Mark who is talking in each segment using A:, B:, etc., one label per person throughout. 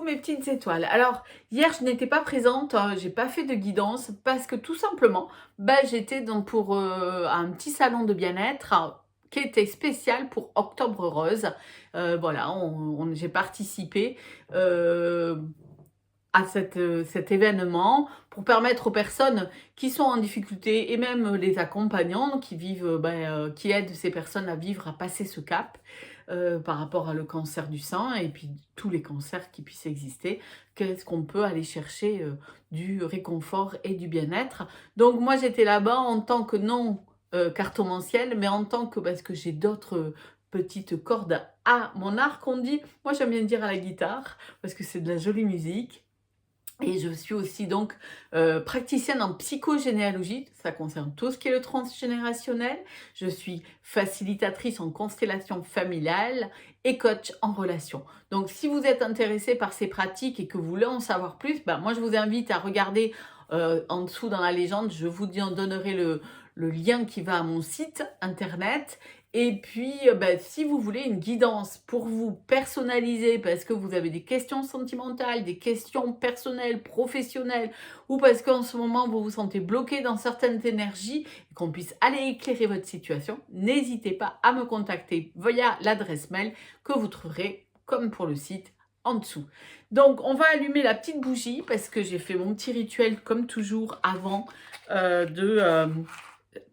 A: Coucou mes petites étoiles. Alors, hier, je n'étais pas présente, j'ai pas fait de guidance parce que tout simplement, j'étais donc pour un petit salon de bien-être qui était spécial pour Octobre Rose. Voilà, j'ai participé à cet événement pour permettre aux personnes qui sont en difficulté et même les accompagnants qui vivent, qui aident ces personnes à vivre, à passer ce cap par rapport à le cancer du sein et puis tous les cancers qui puissent exister. Qu'est-ce qu'on peut aller chercher du réconfort et du bien-être. Donc moi j'étais là-bas en tant que non cartomancienne, mais en tant que, parce que j'ai d'autres petites cordes à mon arc, on dit. Moi j'aime bien dire à la guitare parce que c'est de la jolie musique. Et je suis aussi donc praticienne en psychogénéalogie, ça concerne tout ce qui est le transgénérationnel. Je suis facilitatrice en constellation familiale et coach en relation. Donc si vous êtes intéressé par ces pratiques et que vous voulez en savoir plus, moi je vous invite à regarder en dessous dans la légende, je vous en donnerai le lien qui va à mon site internet. Et puis, si vous voulez une guidance pour vous personnaliser, parce que vous avez des questions sentimentales, des questions personnelles, professionnelles, ou parce qu'en ce moment, vous vous sentez bloqué dans certaines énergies, et qu'on puisse aller éclairer votre situation, n'hésitez pas à me contacter via l'adresse mail que vous trouverez, comme pour le site, en dessous. Donc, on va allumer la petite bougie, parce que j'ai fait mon petit rituel, comme toujours, avant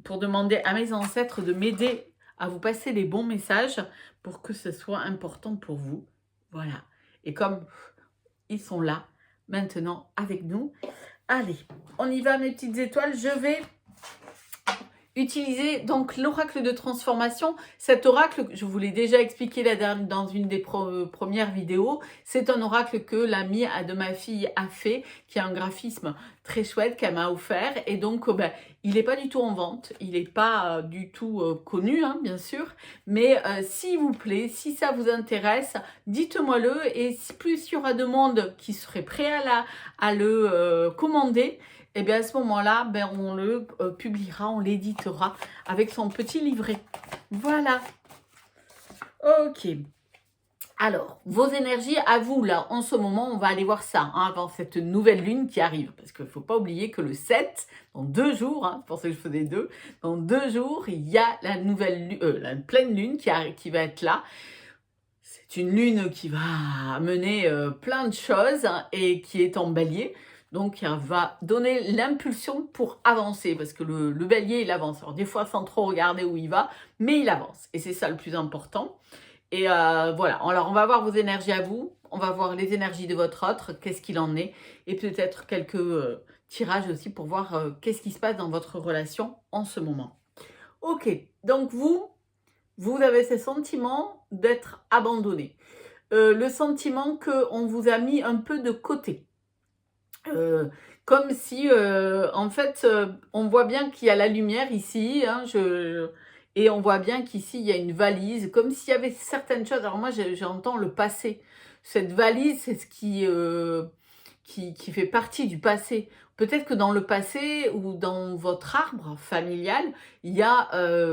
A: pour demander à mes ancêtres de m'aider à vous passer les bons messages pour que ce soit important pour vous. Voilà. Et comme ils sont là, maintenant, avec nous, allez, on y va mes petites étoiles. Je vais utiliser donc l'oracle de transformation. Cet oracle, je vous l'ai déjà expliqué dans une des premières vidéos, c'est un oracle que l'amie de ma fille a fait, qui a un graphisme très chouette qu'elle m'a offert. Et donc, il n'est pas du tout en vente, il n'est pas du tout connu, hein, bien sûr. Mais s'il vous plaît, si ça vous intéresse, dites-moi-le. Et si plus il y aura de monde qui serait prêt à le commander, et bien à ce moment-là, on le publiera, on l'éditera avec son petit livret. Voilà. Ok. Alors, vos énergies à vous, là, en ce moment, on va aller voir ça, hein, avant cette nouvelle lune qui arrive. Parce qu'il ne faut pas oublier que le 7, dans 2 jours, hein, pour ça que je faisais 2, dans 2 jours, il y a la la pleine lune qui va être là. C'est une lune qui va mener plein de choses, hein, et qui est en bélier. Donc, elle va donner l'impulsion pour avancer, parce que le bélier, il avance. Alors, des fois, sans trop regarder où il va, mais il avance. Et c'est ça le plus important. Et voilà, alors on va voir vos énergies à vous, on va voir les énergies de votre autre, qu'est-ce qu'il en est, et peut-être quelques tirages aussi pour voir qu'est-ce qui se passe dans votre relation en ce moment. Ok, donc vous avez ce sentiment d'être abandonné, le sentiment qu'on vous a mis un peu de côté. Comme si, en fait, on voit bien qu'il y a la lumière ici, hein, et on voit bien qu'ici, il y a une valise, comme s'il y avait certaines choses. Alors moi, j'entends le passé. Cette valise, c'est ce qui fait partie du passé. Peut-être que dans le passé ou dans votre arbre familial, il y a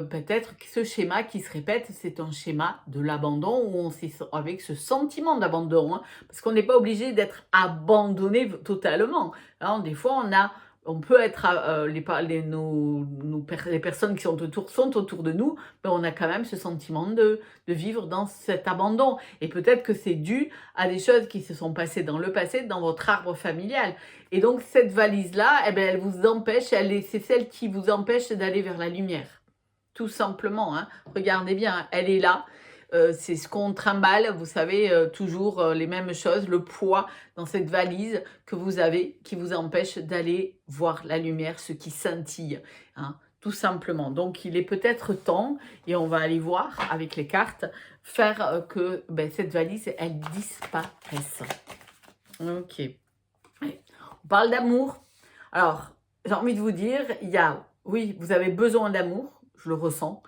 A: peut-être ce schéma qui se répète. C'est un schéma de l'abandon où on s'est avec ce sentiment d'abandon, hein, parce qu'on n'est pas obligé d'être abandonné totalement. Hein, des fois, on peut être les personnes qui sont autour de nous, mais on a quand même ce sentiment de vivre dans cet abandon. Et peut-être que c'est dû à des choses qui se sont passées dans le passé, dans votre arbre familial. Et donc cette valise-là, elle vous empêche, c'est celle qui vous empêche d'aller vers la lumière. Tout simplement, hein. Regardez bien, elle est là. C'est ce qu'on trimballe, vous savez, toujours les mêmes choses, le poids dans cette valise que vous avez qui vous empêche d'aller voir la lumière, ce qui scintille, hein, tout simplement. Donc il est peut-être temps, et on va aller voir avec les cartes, faire que cette valise, elle disparaisse. Ok. On parle d'amour. Alors, j'ai envie de vous dire, oui, vous avez besoin d'amour, je le ressens.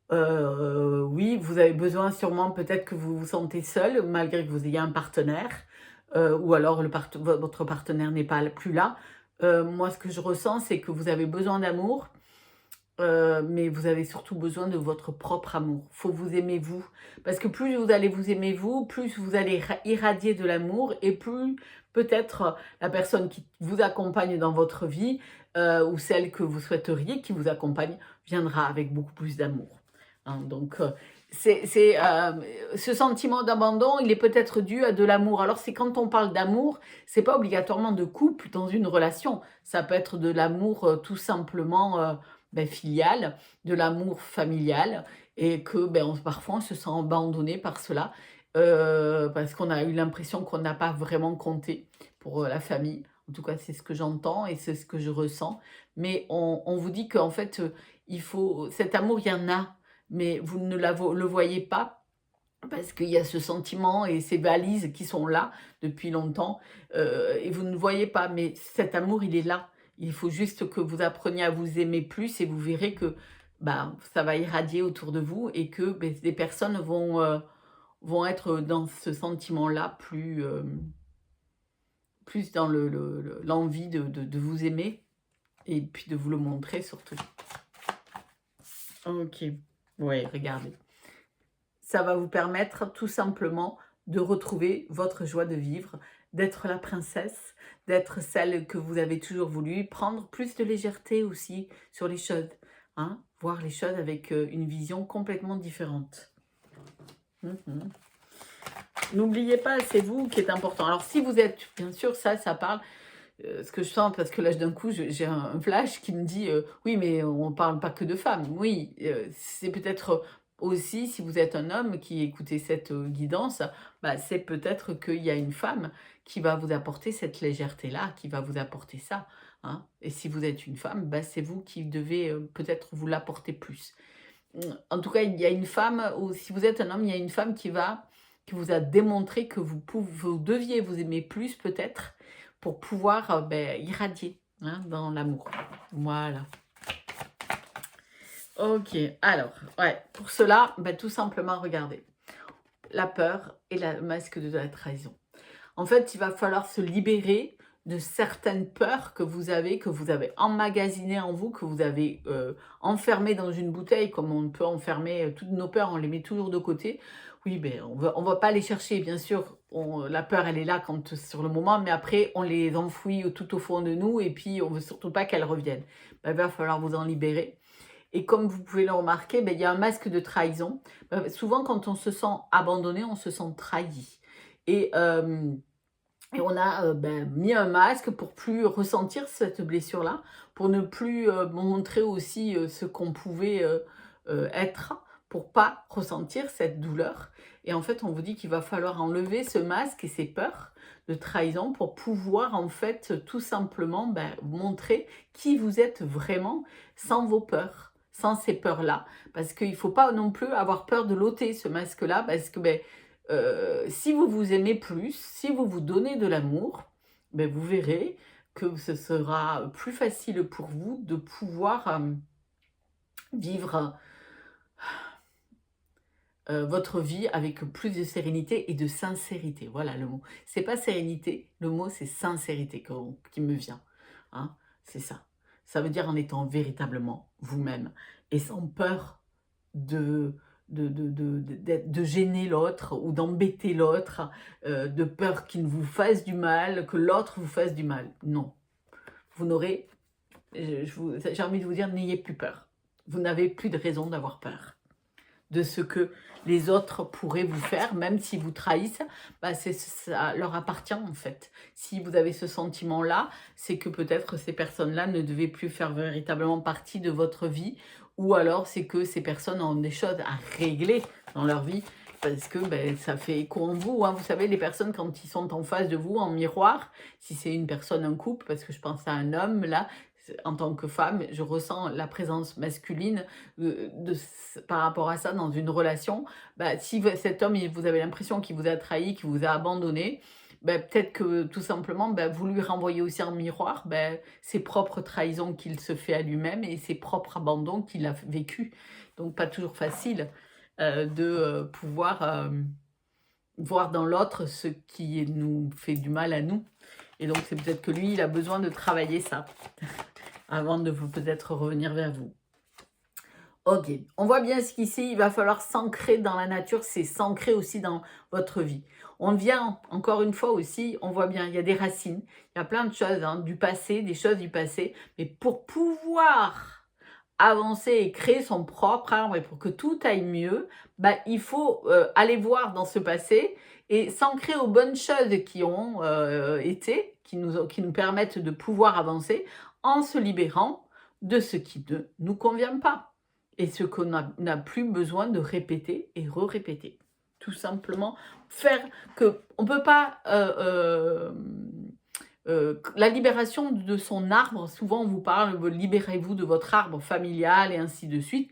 A: Oui, vous avez besoin sûrement, peut-être que vous vous sentez seul, malgré que vous ayez un partenaire, ou alors votre partenaire n'est pas plus là. Moi, ce que je ressens, c'est que vous avez besoin d'amour. mais vous avez surtout besoin de votre propre amour. Faut vous aimer vous, parce que plus vous allez vous aimer vous, plus vous allez irradier de l'amour et plus peut-être la personne qui vous accompagne dans votre vie ou celle que vous souhaiteriez qui vous accompagne viendra avec beaucoup plus d'amour. Hein. Donc, ce sentiment d'abandon, il est peut-être dû à de l'amour. Alors, c'est quand on parle d'amour, c'est pas obligatoirement de couple dans une relation. Ça peut être de l'amour tout simplement filial, de l'amour familial, et que parfois on se sent abandonné par cela, parce qu'on a eu l'impression qu'on n'a pas vraiment compté pour la famille. En tout cas, c'est ce que j'entends et c'est ce que je ressens. Mais on vous dit qu'en fait, il faut cet amour, il y en a, mais vous ne le voyez pas parce qu'il y a ce sentiment et ces valises qui sont là depuis longtemps et vous ne voyez pas, mais cet amour, il est là. Il faut juste que vous appreniez à vous aimer plus et vous verrez que ça va irradier autour de vous et que des personnes vont être dans ce sentiment-là plus dans l'envie de vous aimer et puis de vous le montrer surtout. Ok, ouais, regardez. Ça va vous permettre tout simplement de retrouver votre joie de vivre, d'être la princesse, d'être celle que vous avez toujours voulu, prendre plus de légèreté aussi sur les choses, hein, voir les choses avec une vision complètement différente. N'oubliez pas, c'est vous qui êtes important. Alors si vous êtes, bien sûr, ça parle, ce que je sens, parce que là d'un coup j'ai un flash qui me dit oui mais on parle pas que de femmes. Oui, c'est peut-être aussi si vous êtes un homme qui écoutez cette guidance, c'est peut-être qu'il y a une femme qui va vous apporter cette légèreté là, qui va vous apporter ça, hein. Et si vous êtes une femme, c'est vous qui devez peut-être vous l'apporter plus. En tout cas, il y a une femme, ou si vous êtes un homme, il y a une femme qui vous a démontré que vous deviez vous aimer plus peut-être pour pouvoir irradier, hein, dans l'amour. Voilà. Ok, alors, ouais, pour cela, tout simplement, regardez. La peur et le masque de la trahison. En fait, il va falloir se libérer de certaines peurs que vous avez emmagasinées en vous, que vous avez enfermées dans une bouteille, comme on peut enfermer toutes nos peurs, on les met toujours de côté. Oui, on va pas les chercher, bien sûr. La peur, elle est là sur le moment, mais après, on les enfouit tout au fond de nous, et puis on veut surtout pas qu'elles reviennent. Il va falloir vous en libérer. Et comme vous pouvez le remarquer, il y a un masque de trahison. Souvent, quand on se sent abandonné, on se sent trahi. Et on a mis un masque pour plus ressentir cette blessure-là, pour ne plus montrer aussi ce qu'on pouvait être, pour pas ressentir cette douleur. Et en fait, on vous dit qu'il va falloir enlever ce masque et ces peurs de trahison pour pouvoir en fait tout simplement montrer qui vous êtes vraiment sans vos peurs, sans ces peurs-là. Parce qu'il ne faut pas non plus avoir peur de l'ôter, ce masque-là, parce que si vous vous aimez plus, si vous vous donnez de l'amour, vous verrez que ce sera plus facile pour vous de pouvoir vivre votre vie avec plus de sérénité et de sincérité. Voilà le mot. C'est pas sérénité, le mot c'est sincérité qui me vient. Hein, c'est ça. Ça veut dire en étant véritablement vous-même et sans peur de gêner l'autre ou d'embêter l'autre, de peur qu'il vous fasse du mal, que l'autre vous fasse du mal. Non. Vous n'aurez, j'ai envie de vous dire, n'ayez plus peur. Vous n'avez plus de raison d'avoir peur de ce que les autres pourraient vous faire, même si vous trahissent, ça leur appartient en fait. Si vous avez ce sentiment-là, c'est que peut-être ces personnes-là ne devaient plus faire véritablement partie de votre vie, ou alors c'est que ces personnes ont des choses à régler dans leur vie, parce que ça fait écho en vous. Hein. Vous savez, les personnes, quand ils sont en face de vous, en miroir, si c'est une personne, un couple, parce que je pense à un homme, là, en tant que femme, je ressens la présence masculine par rapport à ça dans une relation. Si cet homme, vous avez l'impression qu'il vous a trahi, qu'il vous a abandonné, peut-être que tout simplement, vous lui renvoyez aussi en miroir ses propres trahisons qu'il se fait à lui-même et ses propres abandons qu'il a vécu. Donc, pas toujours facile de pouvoir voir dans l'autre ce qui nous fait du mal à nous. Et donc, c'est peut-être que lui, il a besoin de travailler ça avant de peut-être revenir vers vous. Ok, on voit bien ce qu'ici, il va falloir s'ancrer dans la nature, c'est s'ancrer aussi dans votre vie. On vient, encore une fois aussi, on voit bien, il y a des racines, il y a plein de choses hein, du passé, des choses du passé, mais pour pouvoir avancer et créer son propre arbre et pour que tout aille mieux, bah, il faut aller voir dans ce passé et s'ancrer aux bonnes choses qui ont été, qui nous permettent de pouvoir avancer en se libérant de ce qui ne nous convient pas et ce qu'on n'a plus besoin de répéter et re-répéter. Tout simplement faire que on ne peut pas la libération de son arbre, souvent on vous parle, libérez-vous de votre arbre familial et ainsi de suite.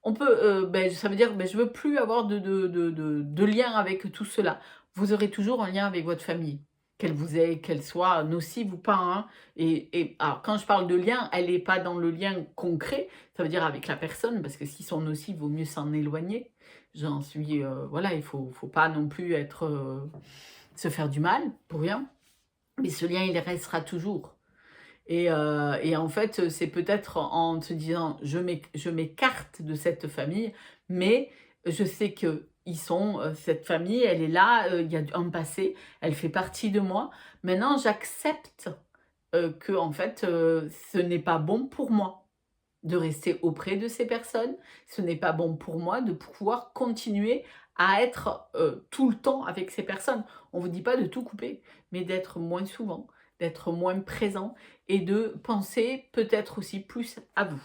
A: On peut, ça veut dire, je veux plus avoir de lien avec tout cela. Vous aurez toujours un lien avec votre famille, qu'elle soit nocive ou pas. Hein. Et alors, quand je parle de lien, elle n'est pas dans le lien concret, ça veut dire avec la personne, parce que s'ils sont nocifs, il vaut mieux s'en éloigner. J'en suis, voilà, il faut pas non plus se faire du mal pour rien. Mais ce lien, il restera toujours. Et en fait, c'est peut-être en se disant, je m'écarte de cette famille, mais je sais que cette famille, elle est là, il y a un passé, elle fait partie de moi. Maintenant, j'accepte que, en fait, ce n'est pas bon pour moi de rester auprès de ces personnes. Ce n'est pas bon pour moi de pouvoir continuer à être tout le temps avec ces personnes. On ne vous dit pas de tout couper, mais d'être moins souvent, d'être moins présent et de penser peut-être aussi plus à vous.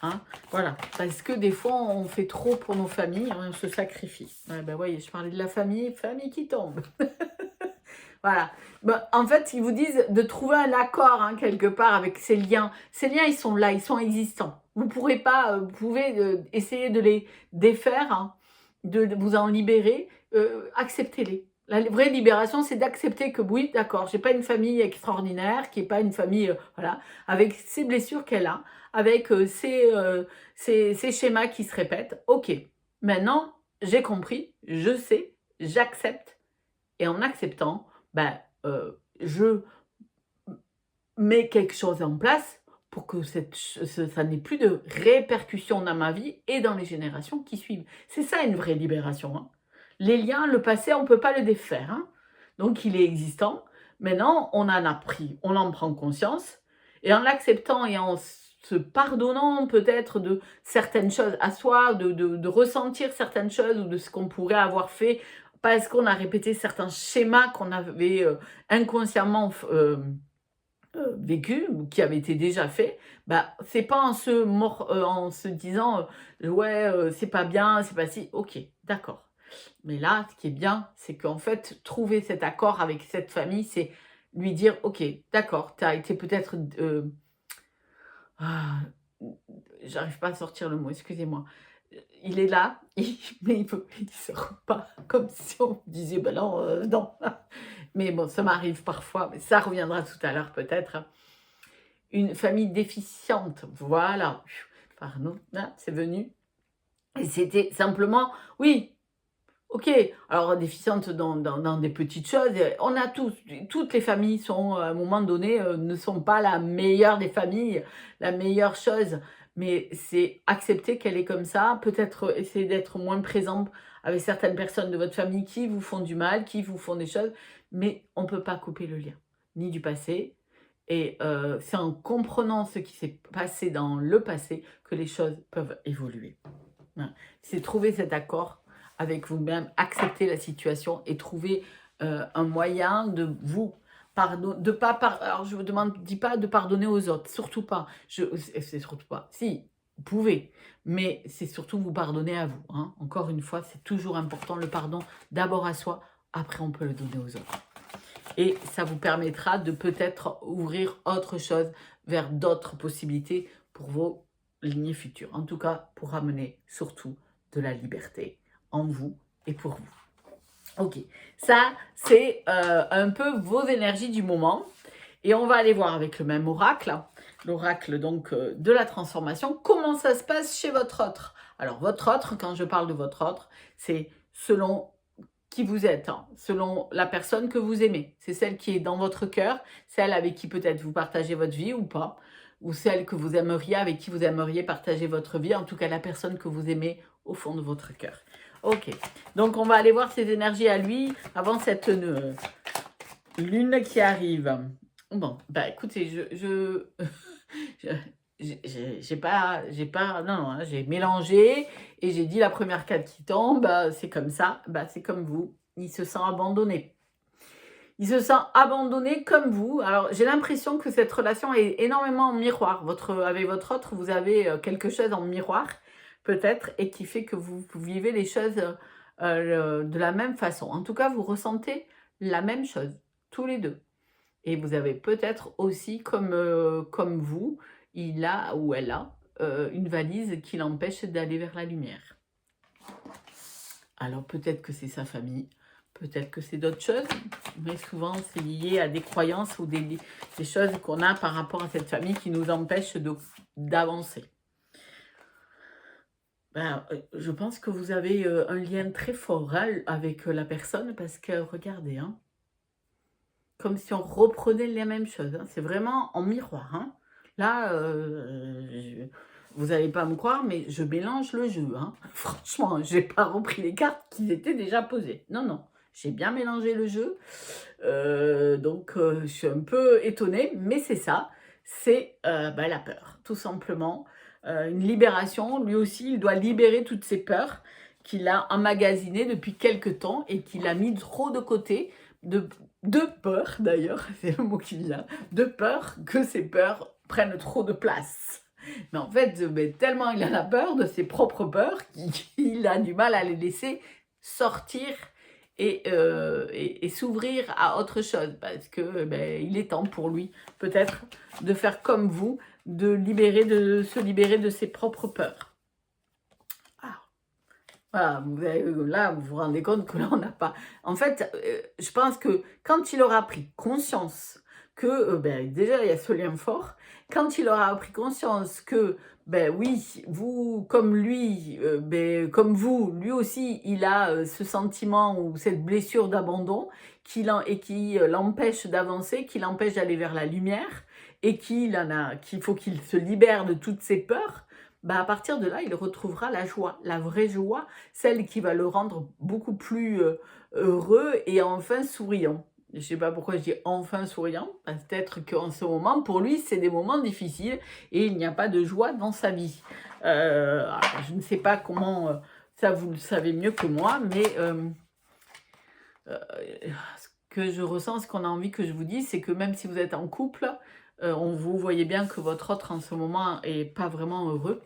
A: Hein, voilà, parce que des fois on fait trop pour nos familles, on se sacrifie. Ouais, ben voyez, je parlais de la famille qui tombe. Voilà. Ben, en fait, ils vous disent de trouver un accord hein, quelque part avec ces liens. Ces liens, ils sont là, ils sont existants. Vous pourrez pas, vous pouvez essayer de les défaire, hein, de vous en libérer. Acceptez-les. La vraie libération, c'est d'accepter que oui, d'accord, j'ai pas une famille extraordinaire, qui est pas une famille, voilà, avec ses blessures qu'elle a, avec ses schémas qui se répètent. Ok, maintenant, j'ai compris, je sais, j'accepte. Et en acceptant, je mets quelque chose en place pour que ça n'ait plus de répercussions dans ma vie et dans les générations qui suivent. C'est ça une vraie libération. Hein. Les liens, le passé, on ne peut pas le défaire. Hein. Donc il est existant. Maintenant, on en a pris, on en prend conscience. Et en l'acceptant et en se pardonnant peut-être de certaines choses à soi, de ressentir certaines choses ou de ce qu'on pourrait avoir fait parce qu'on a répété certains schémas qu'on avait inconsciemment vécu, qui avaient été déjà faits, c'est pas en se disant ouais, c'est pas bien, c'est pas si, ok, d'accord. Mais là, ce qui est bien, c'est qu'en fait, trouver cet accord avec cette famille, c'est lui dire, ok, d'accord, tu as été peut-être... j'arrive pas à sortir le mot, excusez-moi. Il est là, mais il ne sort pas, comme si on disait, ben non, non. Mais bon, ça m'arrive parfois, mais ça reviendra tout à l'heure peut-être. Une famille déficiente, voilà. Pardon, là, c'est venu. Et c'était simplement, oui, ok, alors déficiente dans des petites choses, on a toutes les familles sont, à un moment donné, ne sont pas la meilleure des familles, la meilleure chose, mais c'est accepter qu'elle est comme ça, peut-être essayer d'être moins présente avec certaines personnes de votre famille qui vous font du mal, qui vous font des choses, mais on ne peut pas couper le lien, ni du passé, et c'est en comprenant ce qui s'est passé dans le passé que les choses peuvent évoluer. Voilà. C'est trouver cet accord avec vous-même, accepter la situation et trouver un moyen de vous pardonner, alors je vous dis pas de pardonner aux autres, surtout pas, c'est surtout pas, si, vous pouvez, mais c'est surtout vous pardonner à vous, hein. Encore une fois, c'est toujours important, le pardon d'abord à soi, après on peut le donner aux autres. Et ça vous permettra de peut-être ouvrir autre chose vers d'autres possibilités pour vos lignées futures. En tout cas, pour ramener surtout de la liberté en vous et pour vous. Ok, ça c'est un peu vos énergies du moment. Et on va aller voir avec le même oracle, l'oracle donc de la transformation, comment ça se passe chez votre autre. Alors votre autre, quand je parle de votre autre, c'est selon qui vous êtes, hein, selon la personne que vous aimez. C'est celle qui est dans votre cœur, celle avec qui peut-être vous partagez votre vie ou pas. ou celle que vous aimeriez, avec qui vous aimeriez partager votre vie, en tout cas la personne que vous aimez au fond de votre cœur. Ok, donc on va aller voir ses énergies à lui avant cette lune qui arrive. Bon, bah écoutez, non, hein, j'ai mélangé et j'ai dit la première carte qui tombe, c'est comme ça, c'est comme vous. Il se sent abandonné. Il se sent abandonné comme vous. Alors, j'ai l'impression que cette relation est énormément en miroir. Avec votre autre, vous avez quelque chose en miroir, peut-être, et qui fait que vous vivez les choses de la même façon. En tout cas, vous ressentez la même chose, tous les deux. Et vous avez peut-être aussi, comme vous, il a ou elle a une valise qui l'empêche d'aller vers la lumière. Alors peut-être que c'est sa famille, peut-être que c'est d'autres choses, mais souvent c'est lié à des croyances ou des choses qu'on a par rapport à cette famille qui nous empêchent d'avancer. Je pense que vous avez un lien très fort avec la personne parce que, regardez, hein, comme si on reprenait la même chose. Hein. C'est vraiment en miroir. Hein. Là, vous n'allez pas me croire, mais je mélange le jeu. Hein. Franchement, je n'ai pas repris les cartes qui étaient déjà posées. Non, non, j'ai bien mélangé le jeu. Donc, je suis un peu étonnée, mais c'est ça. C'est la peur, tout simplement. Une libération. Lui aussi, il doit libérer toutes ses peurs qu'il a emmagasinées depuis quelque temps et qu'il a mis trop de côté. De peur, d'ailleurs, c'est le mot qui vient, de peur que ces peurs prennent trop de place. Mais en fait, tellement il a la peur de ses propres peurs qu'il a du mal à les laisser sortir et s'ouvrir à autre chose. Parce que il est temps pour lui, peut-être, de faire comme vous, de se libérer de ses propres peurs. Voilà, là, vous vous rendez compte que là, on n'a pas... En fait, je pense que quand il aura pris conscience que, déjà, il y a ce lien fort, quand il aura pris conscience que, oui, vous, comme lui, comme vous, lui aussi, il a ce sentiment ou cette blessure d'abandon qui l'empêche d'avancer, qui l'empêche d'aller vers la lumière, et qu'il faut qu'il se libère de toutes ses peurs, à partir de là, il retrouvera la joie, la vraie joie, celle qui va le rendre beaucoup plus heureux et enfin souriant. Je ne sais pas pourquoi je dis enfin souriant, peut-être qu'en ce moment, pour lui, c'est des moments difficiles et il n'y a pas de joie dans sa vie. Je ne sais pas comment, ça vous le savez mieux que moi, mais ce que je ressens, ce qu'on a envie que je vous dise, c'est que même si vous êtes en couple, vous voyez bien que votre autre en ce moment est pas vraiment heureux.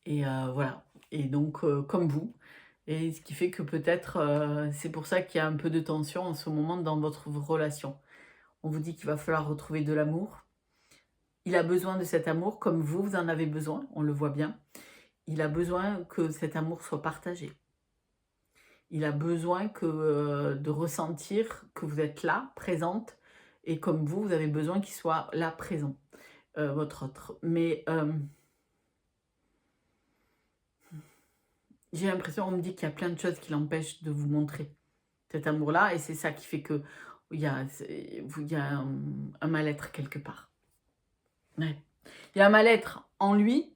A: Et voilà. Et donc, comme vous. Et ce qui fait que peut-être, c'est pour ça qu'il y a un peu de tension en ce moment dans votre relation. On vous dit qu'il va falloir retrouver de l'amour. Il a besoin de cet amour comme vous en avez besoin, on le voit bien. Il a besoin que cet amour soit partagé. Il a besoin de ressentir que vous êtes là, présente, et comme vous avez besoin qu'il soit là, présent, votre autre. Mais j'ai l'impression, on me dit qu'il y a plein de choses qui l'empêchent de vous montrer cet amour-là, et c'est ça qui fait que il y a un mal-être quelque part. Ouais. Il y a un mal-être en lui,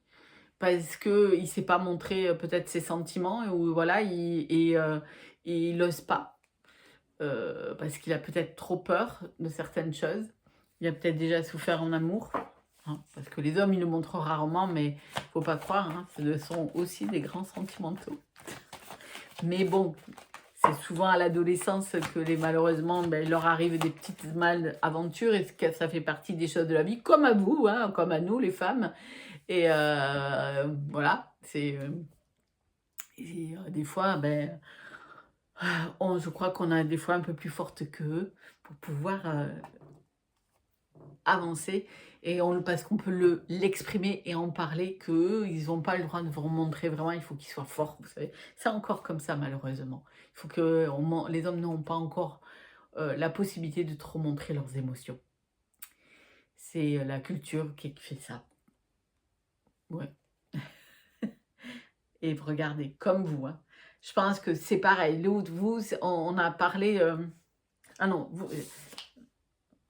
A: parce qu'il ne sait pas montrer peut-être ses sentiments, ou voilà, il n'ose pas, parce qu'il a peut-être trop peur de certaines choses. Il a peut-être déjà souffert en amour, hein, parce que les hommes, ils le montrent rarement, mais il ne faut pas croire, hein, ce sont aussi des grands sentimentaux. Mais bon, c'est souvent à l'adolescence que malheureusement, il leur arrive des petites malaventures, et ça fait partie des choses de la vie, comme à vous, hein, comme à nous, les femmes. Et voilà, des fois, je crois qu'on a des fois un peu plus forte qu'eux pour pouvoir avancer, et parce qu'on peut l'exprimer et en parler, qu'eux, ils n'ont pas le droit de vous montrer vraiment, il faut qu'ils soient forts, vous savez. C'est encore comme ça, malheureusement. Il faut que les hommes n'ont pas encore la possibilité de trop montrer leurs émotions. C'est la culture qui fait ça. Ouais. Et regardez, comme vous, hein. Je pense que c'est pareil. L'autre, vous, on a parlé... ah non, vous...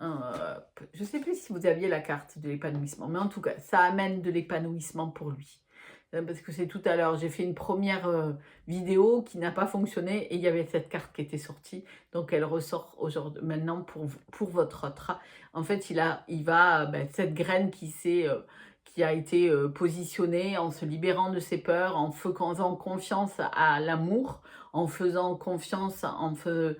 A: Je ne sais plus si vous aviez la carte de l'épanouissement, mais en tout cas, ça amène de l'épanouissement pour lui. Parce que c'est tout à l'heure, j'ai fait une première vidéo qui n'a pas fonctionné et il y avait cette carte qui était sortie. Donc, elle ressort aujourd'hui, maintenant pour votre autre. En fait, il va, cette graine qui a été positionnée en se libérant de ses peurs, en faisant confiance à l'amour, en faisant confiance, en se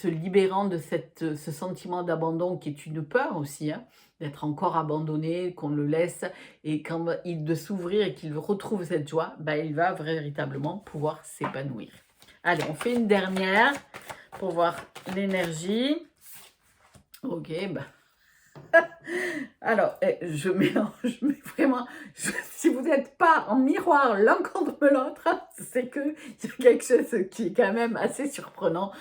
A: libérant de ce sentiment d'abandon qui est une peur aussi, hein, d'être encore abandonné, qu'on le laisse, et quand de s'ouvrir et qu'il retrouve cette joie, il va véritablement pouvoir s'épanouir. Allez, on fait une dernière pour voir l'énergie. Ok, alors, je mets vraiment, si vous n'êtes pas en miroir l'un contre l'autre, c'est qu'il y a quelque chose qui est quand même assez surprenant.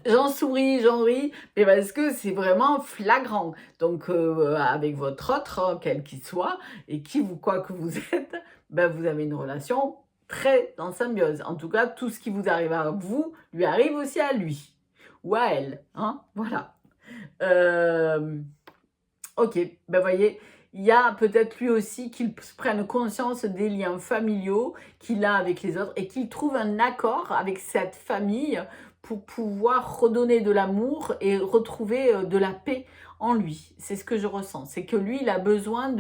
A: J'en souris, j'en ris, mais parce que c'est vraiment flagrant. Donc, avec votre autre, quel qu'il soit, et quoi que vous êtes, vous avez une relation très en symbiose. En tout cas, tout ce qui vous arrive à vous, lui arrive aussi à lui, ou à elle, hein, voilà. Ok, voyez, il y a peut-être lui aussi qu'il prenne conscience des liens familiaux qu'il a avec les autres et qu'il trouve un accord avec cette famille pour pouvoir redonner de l'amour et retrouver de la paix en lui. C'est ce que je ressens. C'est que lui, il a besoin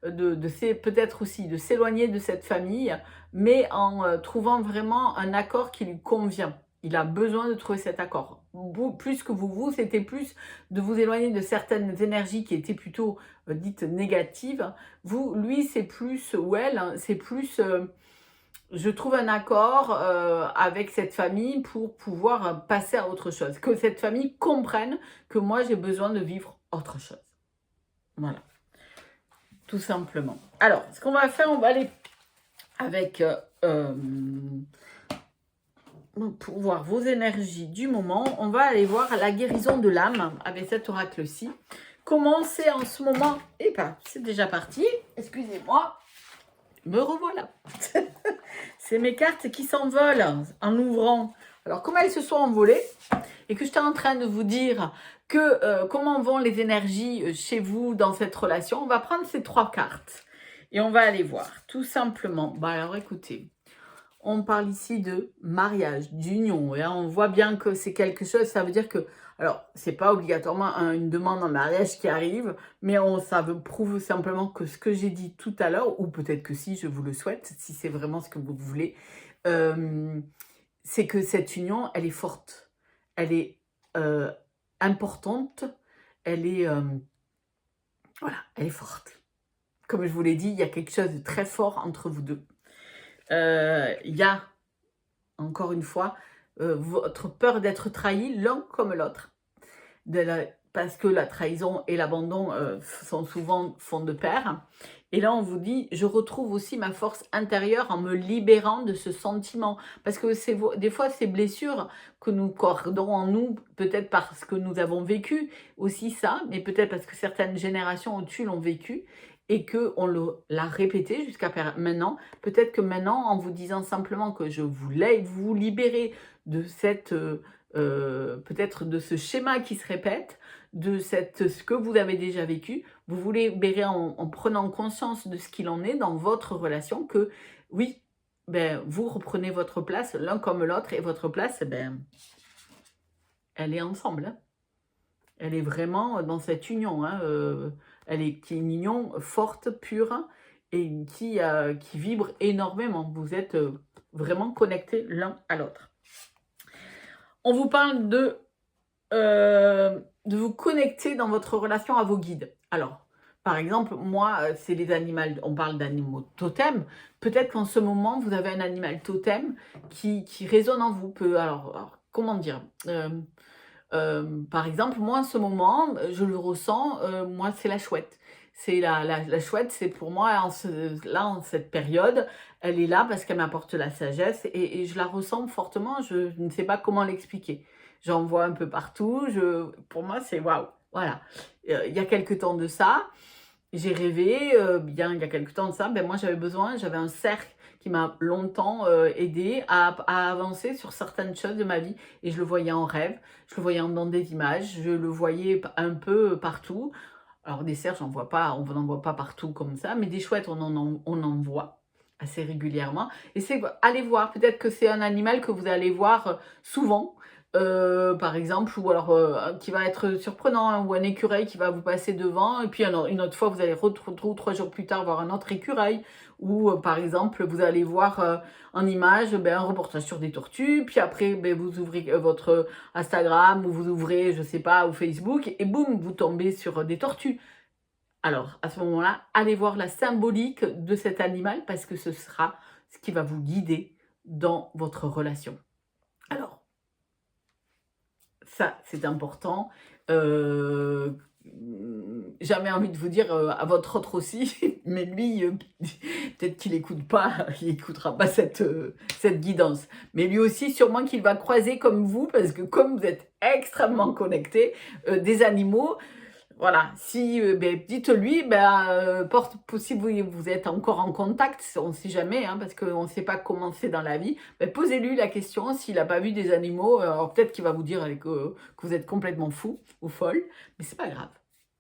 A: peut-être aussi de s'éloigner de cette famille, mais en trouvant vraiment un accord qui lui convient. Il a besoin de trouver cet accord. Plus que vous, c'était plus de vous éloigner de certaines énergies qui étaient plutôt dites négatives. Lui, c'est plus, ou elle, hein, c'est plus, je trouve un accord avec cette famille pour pouvoir passer à autre chose. Que cette famille comprenne que moi, j'ai besoin de vivre autre chose. Voilà. Tout simplement. Alors, ce qu'on va faire, on va aller avec... pour voir vos énergies du moment, on va aller voir la guérison de l'âme avec cet oracle-ci. Comment c'est en ce moment? Eh bien, c'est déjà parti. Excusez-moi. Me revoilà. C'est mes cartes qui s'envolent en ouvrant. Alors, comme elles se sont envolées et que j'étais en train de vous dire que comment vont les énergies chez vous dans cette relation, on va prendre ces 3 cartes et on va aller voir tout simplement. Alors, écoutez. On parle ici de mariage, d'union. Et on voit bien que c'est quelque chose, ça veut dire que, alors, c'est pas obligatoirement une demande en mariage qui arrive, mais ça prouve simplement que ce que j'ai dit tout à l'heure, ou peut-être que si je vous le souhaite, si c'est vraiment ce que vous voulez, c'est que cette union, elle est forte, elle est importante, elle est, elle est forte. Comme je vous l'ai dit, il y a quelque chose de très fort entre vous deux. Il y a, encore une fois, votre peur d'être trahi l'un comme l'autre. Parce que la trahison et l'abandon sont souvent font de pair. Et là, on vous dit, je retrouve aussi ma force intérieure en me libérant de ce sentiment. Parce que des fois, ces blessures que nous gardons en nous, peut-être parce que nous avons vécu aussi ça, mais peut-être parce que certaines générations au-dessus l'ont vécu et qu'on l'a répété jusqu'à maintenant. Peut-être que maintenant, en vous disant simplement que je voulais vous libérer de cette... peut-être de ce schéma qui se répète, de ce que vous avez déjà vécu, vous vous libérez en prenant conscience de ce qu'il en est dans votre relation, que oui, vous reprenez votre place l'un comme l'autre, et votre place, elle est ensemble. Hein. Elle est vraiment dans cette union. Hein, qui est une union forte, pure, et qui vibre énormément. Vous êtes vraiment connectés l'un à l'autre. On vous parle de vous connecter dans votre relation à vos guides. Alors, par exemple, moi, c'est les animaux, on parle d'animaux totems. Peut-être qu'en ce moment, vous avez un animal totem qui résonne en vous. Alors comment dire par exemple, moi, en ce moment, je le ressens, moi, c'est la chouette. C'est la chouette, c'est pour moi, en cette période, elle est là parce qu'elle m'apporte la sagesse et je la ressens fortement, je ne sais pas comment l'expliquer. J'en vois un peu partout, pour moi, c'est waouh. Voilà. Il y a quelque temps de ça, j'ai rêvé, il y a quelque temps de ça, moi, j'avais un cercle qui m'a longtemps aidé à avancer sur certaines choses de ma vie. Et je le voyais en rêve, je le voyais dans des images, je le voyais un peu partout. Alors des cerfs, j'en vois pas, on n'en voit pas partout comme ça, mais des chouettes, on en voit assez régulièrement. Et c'est allez voir, peut-être que c'est un animal que vous allez voir souvent, par exemple, ou alors qui va être surprenant, hein, ou un écureuil qui va vous passer devant, et puis une autre fois, vous allez 3 jours plus tard voir un autre écureuil, ou par exemple, vous allez voir en image un reportage sur des tortues, puis après, vous ouvrez votre Instagram, ou vous ouvrez, je sais pas, ou Facebook, et boum, vous tombez sur des tortues. Alors, à ce moment-là, allez voir la symbolique de cet animal, parce que ce sera ce qui va vous guider dans votre relation. Alors, ça, c'est important. Jamais envie de vous dire à votre autre aussi, mais lui, peut-être qu'il n'écoute pas, il n'écoutera pas cette guidance. Mais lui aussi, sûrement qu'il va croiser comme vous, parce que comme vous êtes extrêmement connectés, des animaux. Voilà, si dites-lui, si vous êtes encore en contact, on ne sait jamais, hein, parce qu'on ne sait pas comment c'est dans la vie, posez-lui la question s'il n'a pas vu des animaux. Alors peut-être qu'il va vous dire que vous êtes complètement fou ou folle, mais c'est pas grave.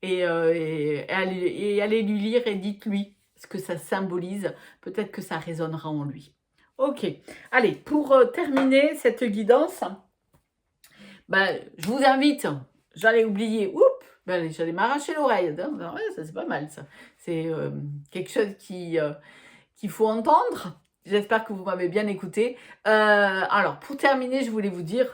A: Et allez lui lire et dites-lui ce que ça symbolise. Peut-être que ça résonnera en lui. Ok, allez, pour terminer cette guidance, je vous invite, j'allais oublier, oups, j'allais m'arracher l'oreille. Ouais, ça c'est pas mal ça. C'est quelque chose qu'il faut entendre. J'espère que vous m'avez bien écouté. Alors, pour terminer, je voulais vous dire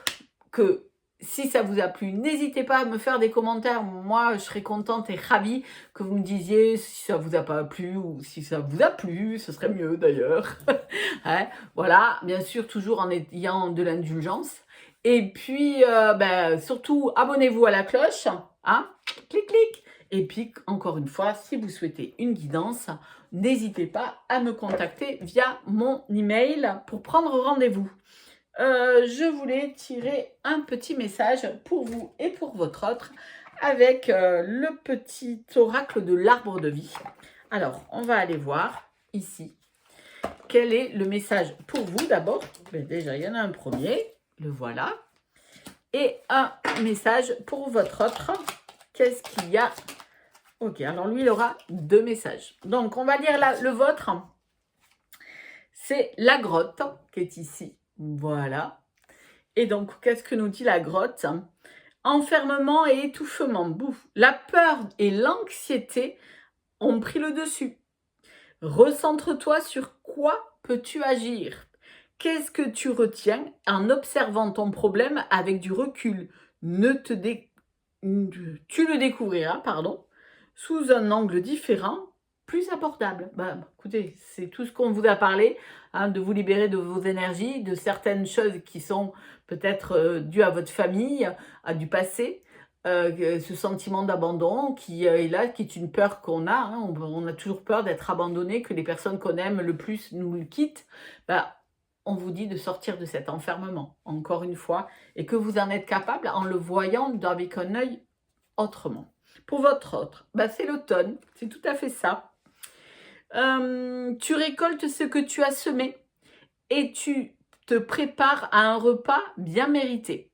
A: que si ça vous a plu, n'hésitez pas à me faire des commentaires. Moi, je serais contente et ravie que vous me disiez si ça vous a pas plu ou si ça vous a plu. Ce serait mieux d'ailleurs. Hein, voilà, bien sûr, toujours en ayant de l'indulgence. Et puis, surtout, abonnez-vous à la cloche. Hein, clic, clic. Et puis, encore une fois, si vous souhaitez une guidance, n'hésitez pas à me contacter via mon email pour prendre rendez-vous. Je voulais tirer un petit message pour vous et pour votre autre avec le petit oracle de l'arbre de vie. Alors, on va aller voir ici quel est le message pour vous d'abord. Déjà, il y en a un premier, le voilà. Et un message pour votre autre. Qu'est-ce qu'il y a? Ok, alors lui, il aura 2 messages. Donc, on va lire le vôtre. C'est la grotte qui est ici. Voilà. Et donc, qu'est-ce que nous dit la grotte? Enfermement et étouffement. Bouf. La peur et l'anxiété ont pris le dessus. Recentre-toi sur quoi peux-tu agir? Qu'est-ce que tu retiens en observant ton problème avec du recul? Tu le découvriras, sous un angle différent, plus abordable. Écoutez, c'est tout ce qu'on vous a parlé, hein, de vous libérer de vos énergies, de certaines choses qui sont peut-être dues à votre famille, à du passé, ce sentiment d'abandon qui est là, qui est une peur qu'on a. Hein, on a toujours peur d'être abandonné, que les personnes qu'on aime le plus nous le quittent. On vous dit de sortir de cet enfermement, encore une fois, et que vous en êtes capable en le voyant avec un œil autrement. Pour votre autre, c'est l'automne, c'est tout à fait ça. Tu récoltes ce que tu as semé et tu te prépares à un repas bien mérité.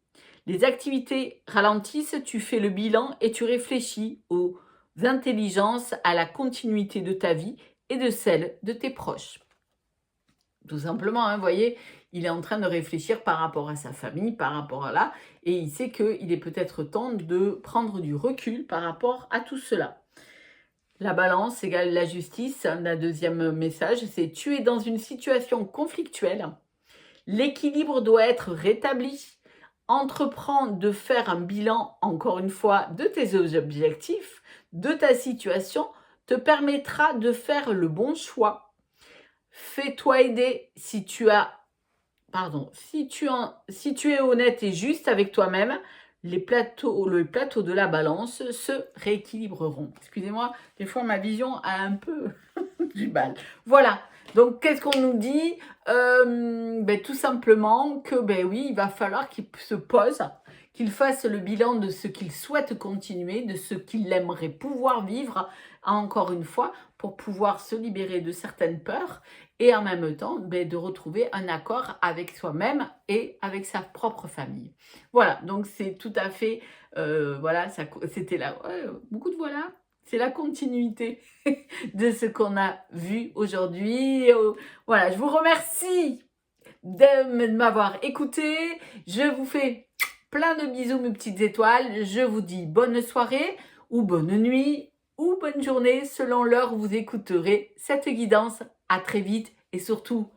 A: Les activités ralentissent, tu fais le bilan et tu réfléchis aux intelligences, à la continuité de ta vie et de celle de tes proches. Tout simplement, hein, vous voyez, il est en train de réfléchir par rapport à sa famille, par rapport à là, et il sait qu'il est peut-être temps de prendre du recul par rapport à tout cela. La balance égale la justice. Le deuxième message, c'est tu es dans une situation conflictuelle. L'équilibre doit être rétabli. Entreprends de faire un bilan, encore une fois, de tes objectifs, de ta situation, te permettra de faire le bon choix. Fais-toi aider si tu es honnête et juste avec toi-même, le plateau de la balance se rééquilibreront. Excusez-moi, des fois ma vision a un peu du mal. Voilà, donc qu'est-ce qu'on nous dit? Tout simplement que oui, il va falloir qu'il se pose, qu'il fasse le bilan de ce qu'il souhaite continuer, de ce qu'il aimerait pouvoir vivre, encore une fois, pour pouvoir se libérer de certaines peurs et en même temps de retrouver un accord avec soi-même et avec sa propre famille. Voilà, donc c'est tout à fait, voilà, c'était là, ouais, beaucoup de voilà, c'est la continuité de ce qu'on a vu aujourd'hui. Voilà, je vous remercie de m'avoir écouté. Je vous fais plein de bisous, mes petites étoiles. Je vous dis bonne soirée ou bonne nuit ou bonne journée selon l'heure où vous écouterez cette guidance. À très vite et surtout,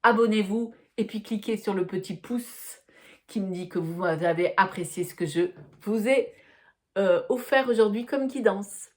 A: abonnez-vous et puis cliquez sur le petit pouce qui me dit que vous avez apprécié ce que je vous ai offert aujourd'hui comme guidance.